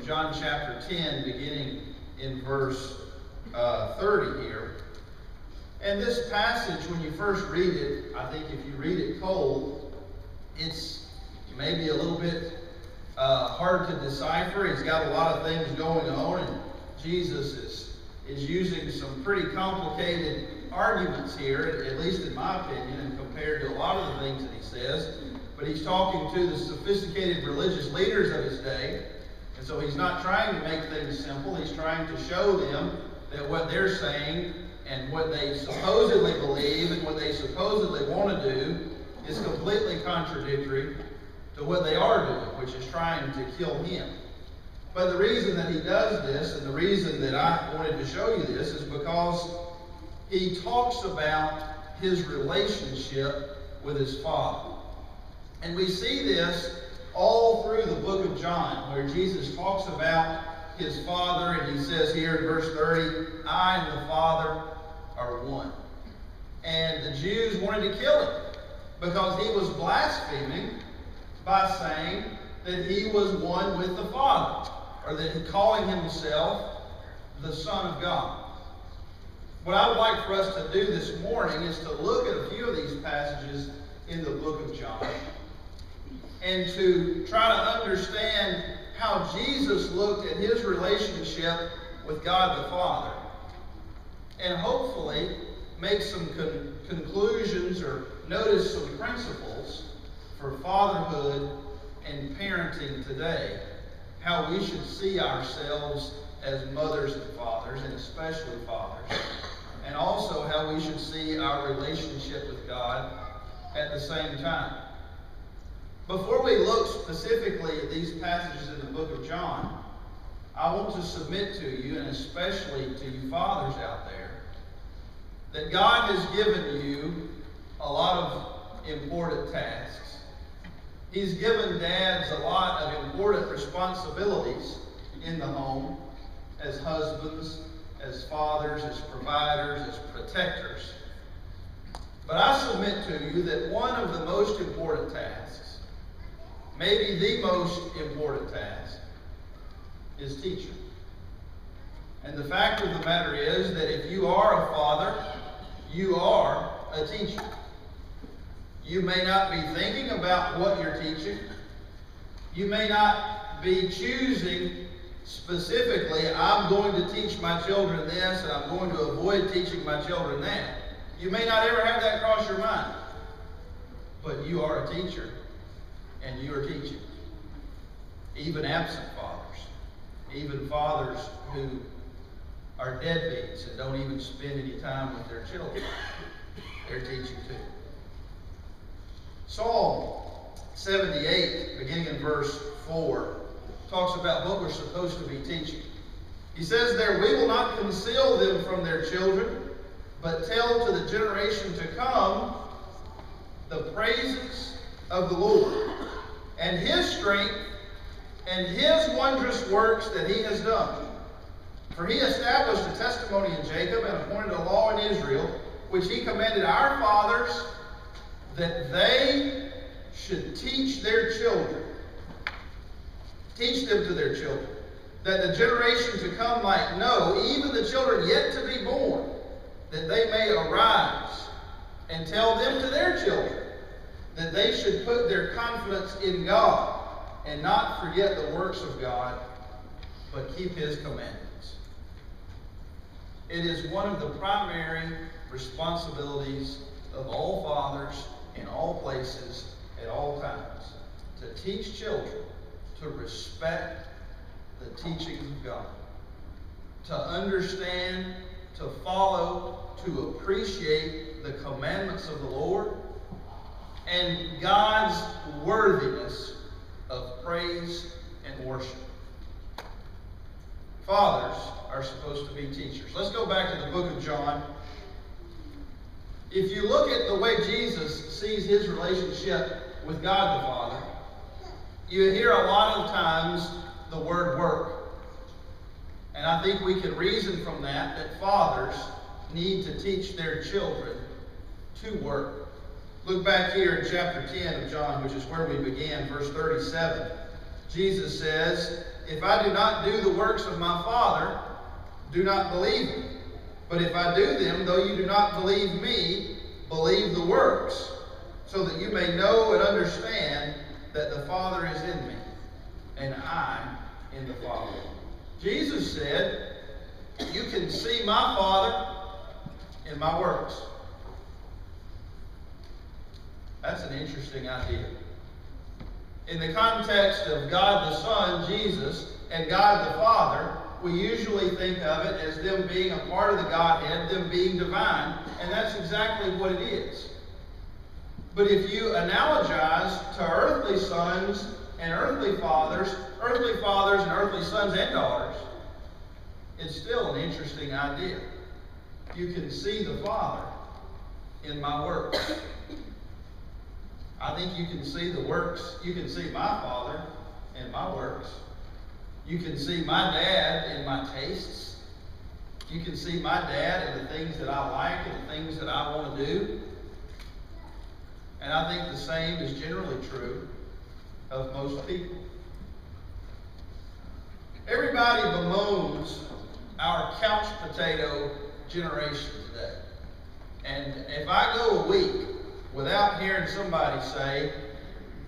John chapter 10, beginning in verse 30 here. And this passage, when you first read it, I think if you read it cold, it's maybe a little bit hard to decipher. He's got a lot of things going on, and Jesus is using some pretty complicated arguments here, at least in my opinion, and compared to a lot of the things that he says. But he's talking to the sophisticated religious leaders of his day, and so he's not trying to make things simple. He's trying to show them that what they're saying and what they supposedly believe and what they supposedly want to do is completely contradictory to what they are doing, which is trying to kill him. But the reason that he does this, and the reason that I wanted to show you this, is because he talks about his relationship with his Father. And we see this all through the book of John, where Jesus talks about his Father, and he says here in verse 30, I and the Father are one. And the Jews wanted to kill him because he was blaspheming by saying that he was one with the Father, or that he calling himself the Son of God. What I would like for us to do this morning is to look at a few of these passages in the book of John and to try to understand how Jesus looked at his relationship with God the Father, and hopefully make some conclusions or notice some principles for fatherhood and parenting today, how we should see ourselves as mothers and fathers, and especially fathers, and also how we should see our relationship with God at the same time. Before we look specifically at these passages in the book of John, I want to submit to you, and especially to you fathers out there, that God has given you a lot of important tasks. He's given dads a lot of important responsibilities in the home, as husbands, as fathers, as providers, as protectors. But I submit to you that one of the most important tasks, maybe the most important task, is teaching. And the fact of the matter is that if you are a father, you are a teacher. You may not be thinking about what you're teaching. You may not be choosing specifically, I'm going to teach my children this and I'm going to avoid teaching my children that. You may not ever have that cross your mind. But you are a teacher, and you are teaching. Even absent fathers. Even fathers who are deadbeats and don't even spend any time with their children. They're teaching too. Psalm 78, beginning in verse 4, talks about what we're supposed to be teaching. He says there, we will not conceal them from their children, but tell to the generation to come the praises of the Lord, and his strength, and his wondrous works that he has done. For he established a testimony in Jacob and appointed a law in Israel, which he commanded our fathers that they should teach their children. Teach them to their children, that the generation to come might know, even the children yet to be born, that they may arise and tell them to their children, that they should put their confidence in God and not forget the works of God, but keep his commandments. It is one of the primary responsibilities of all fathers in all places at all times to teach children to respect the teachings of God, to understand, to follow, to appreciate the commandments of the Lord, and God's worthiness of praise and worship. Fathers are supposed to be teachers. Let's go back to the book of John. If you look at the way Jesus sees his relationship with God the Father, you hear a lot of times the word work. And I think we can reason from that fathers need to teach their children to work. Look back here in chapter 10 of John, which is where we began, verse 37. Jesus says, if I do not do the works of my Father, do not believe me. But if I do them, though you do not believe me, believe the works, so that you may know and understand that the Father is in me, and I in the Father. Jesus said, you can see my Father in my works. That's an interesting idea. In the context of God the Son, Jesus, and God the Father, we usually think of it as them being a part of the Godhead, them being divine, and that's exactly what it is. But if you analogize to earthly sons and earthly fathers and earthly sons and daughters, it's still an interesting idea. You can see the Father in my works. I think you can see the works. You can see my Father in my works. You can see my dad in my tastes. You can see my dad in the things that I like and the things that I want to do. And I think the same is generally true of most people. Everybody bemoans our couch potato generation today. And if I go a week without hearing somebody say,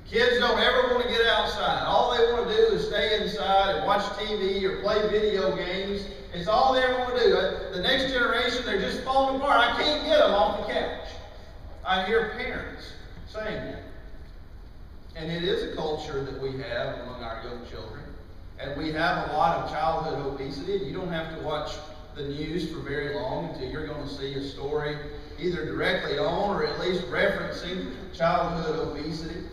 kids don't ever want to get outside. All they want to do is stay inside and watch TV or play video games. It's all they ever want to do. The next generation, they're just falling apart. I can't get them off the couch. I hear parents saying that. And it is a culture that we have among our young children. And we have a lot of childhood obesity. And you don't have to watch the news for very long until you're going to see a story either directly on or at least referencing childhood obesity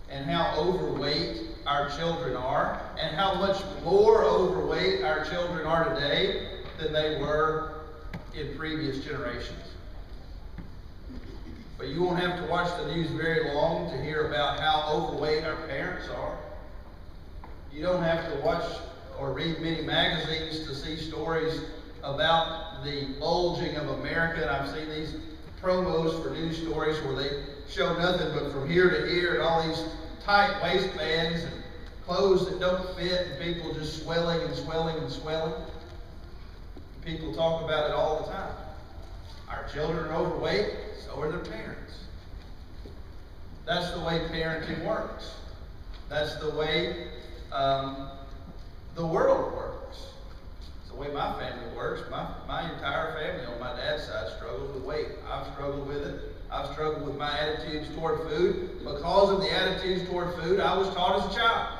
and how overweight our children are and how much more overweight our children are today than they were in previous generations. But you won't have to watch the news very long to hear about how overweight our parents are. You don't have to watch or read many magazines to see stories about the bulging of America. And I've seen these promos for news stories where they show nothing but from here to here and all these tight waistbands and clothes that don't fit and people just swelling and swelling and swelling. People talk about it all the time. Our children are overweight, so are their parents. That's the way parenting works. That's the way the world works. It's the way my family works. My entire family on my dad's side struggles with weight. I've struggled with it. I've struggled with my attitudes toward food. Because of the attitudes toward food, I was taught as a child.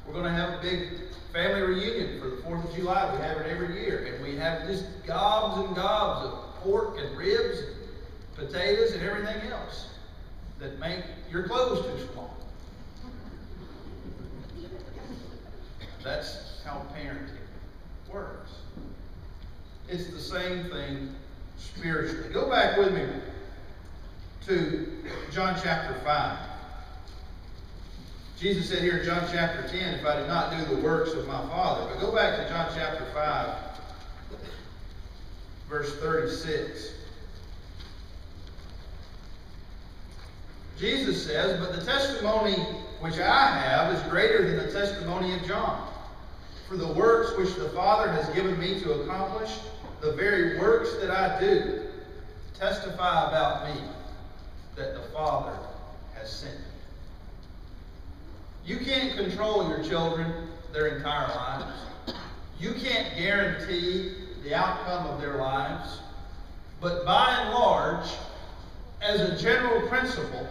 We're going to have a big family reunion for the 4th of July. We have it every year. And we have just gobs and gobs of pork and ribs and potatoes and everything else that make your clothes too small. That's how parenting works. It's the same thing spiritually. Go back with me to John chapter 5. Jesus said here in John chapter 10, if I do not do the works of my Father. But go back to John chapter 5, verse 36. Jesus says, but the testimony which I have is greater than the testimony of John. For the works which the Father has given me to accomplish, the very works that I do, testify about me, that the Father has sent me. You can't control your children their entire lives. You can't guarantee the outcome of their lives. But by and large, as a general principle,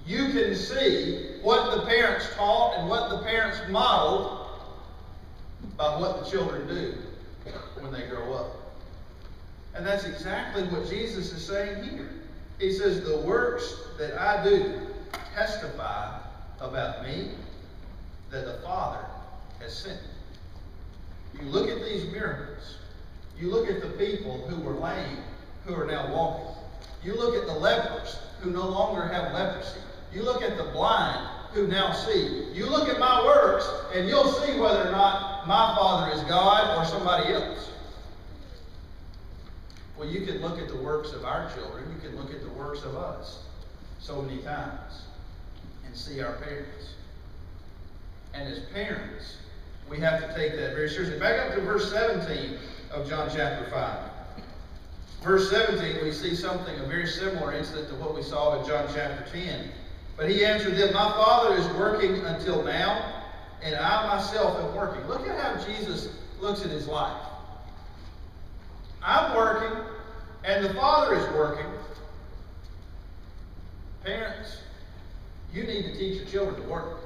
you can see what the parents taught and what the parents modeled by what the children do when they grow up. And that's exactly what Jesus is saying here. He says, the works that I do testify about me, that the Father has sent me. You look at these miracles. You look at the people who were lame, who are now walking. You look at the lepers, who no longer have leprosy. You look at the blind, who now see. You look at my works, and you'll see whether or not my Father is God or somebody else. Well, you can look at the works of our children. You can look at the works of us so many times and see our parents. And as parents, we have to take that very seriously. Back up to verse 17 of John chapter 5. Verse 17, we see something, a very similar incident to what we saw in John chapter 10. But he answered them, "My Father is working until now, and I myself am working." Look at how Jesus looks at his life. I'm working, and the Father is working. Parents, you need to teach your children to work.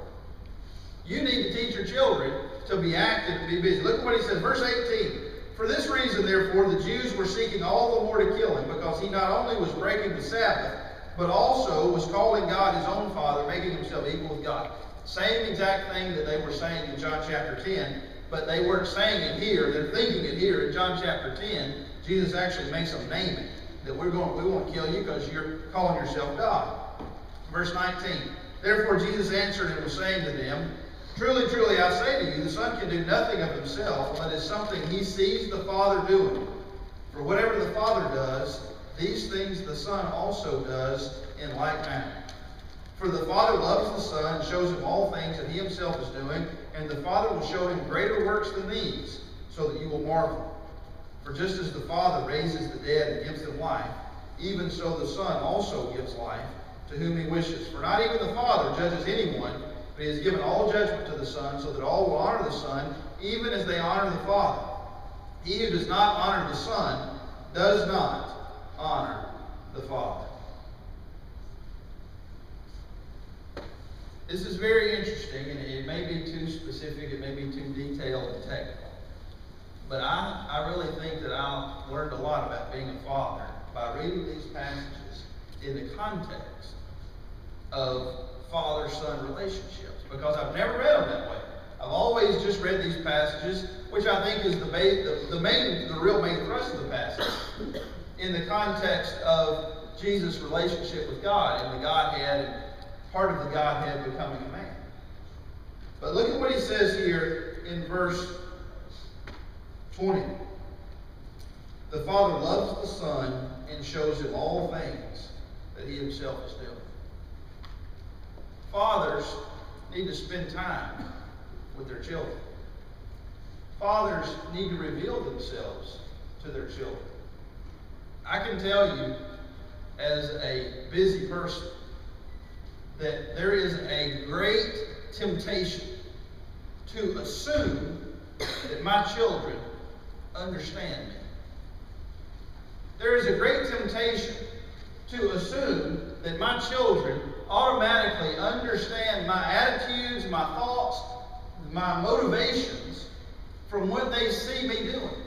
You need to teach your children to be active, to be busy. Look at what he says, verse 18. "For this reason, therefore, the Jews were seeking all the more to kill him, because he not only was breaking the Sabbath, but also was calling God his own Father, making himself equal with God." Same exact thing that they were saying in John chapter 10, but they weren't saying it here. They're thinking it here in John chapter 10. Jesus actually makes them name it, that we won't kill you because you're calling yourself God. Verse 19, "Therefore Jesus answered and was saying to them, Truly, truly, I say to you, the Son can do nothing of himself, but is something he sees the Father doing. For whatever the Father does, these things the Son also does in like manner. For the Father loves the Son and shows him all things that he himself is doing, and the Father will show him greater works than these, so that you will marvel. For just as the Father raises the dead and gives them life, even so the Son also gives life to whom he wishes. For not even the Father judges anyone, but he has given all judgment to the Son, so that all will honor the Son, even as they honor the Father. He who does not honor the Son does not honor the Father." This is very interesting, and it may be too specific, it may be too detailed and technical. But I really think that I learned a lot about being a father by reading these passages in the context of father-son relationships, because I've never read them that way. I've always just read these passages, which I think is the real main thrust of the passage, in the context of Jesus' relationship with God and the Godhead, and part of the Godhead becoming a man. But look at what he says here in verse 20. "The Father loves the Son and shows him all things that he himself is doing." Fathers need to spend time with their children. Fathers need to reveal themselves to their children. I can tell you, as a busy person, that there is a great temptation to assume that my children understand me. There is a great temptation to assume that my children automatically understand my attitudes, my thoughts, my motivations from what they see me doing.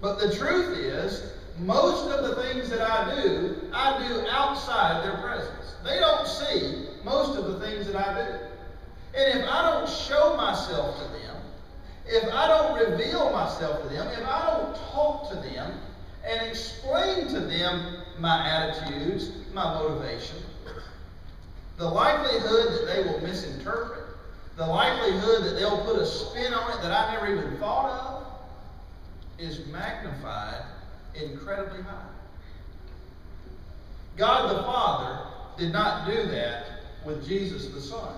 But the truth is, most of the things that I do outside their presence. They don't see most of the things that I do. And if I don't show myself to them, if I don't reveal myself to them, if I don't talk to them and explain to them my attitudes, my motivation, the likelihood that they will misinterpret, the likelihood that they'll put a spin on it that I never even thought of, is magnified incredibly high. God the Father did not do that with Jesus the Son.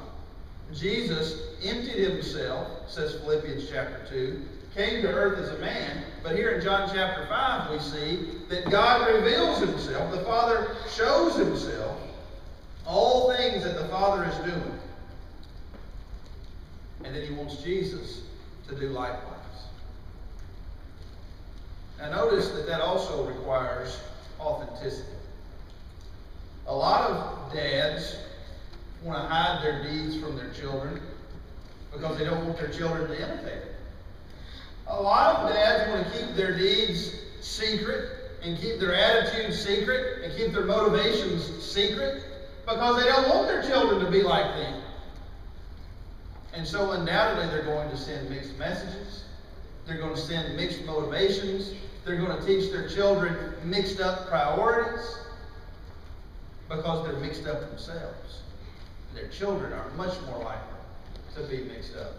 Jesus emptied himself, says Philippians chapter 2, came to earth as a man, but here in John chapter 5 we see that God reveals himself, the Father shows himself, all things that the Father is doing. And then he wants Jesus to do likewise. Now notice that also requires authenticity. A lot of dads want to hide their deeds from their children because they don't want their children to imitate them. A lot of dads want to keep their deeds secret and keep their attitudes secret and keep their motivations secret because they don't want their children to be like them. And so undoubtedly they're going to send mixed messages. They're going to send mixed motivations. They're going to teach their children mixed up priorities because they're mixed up themselves. Their children are much more likely to be mixed up.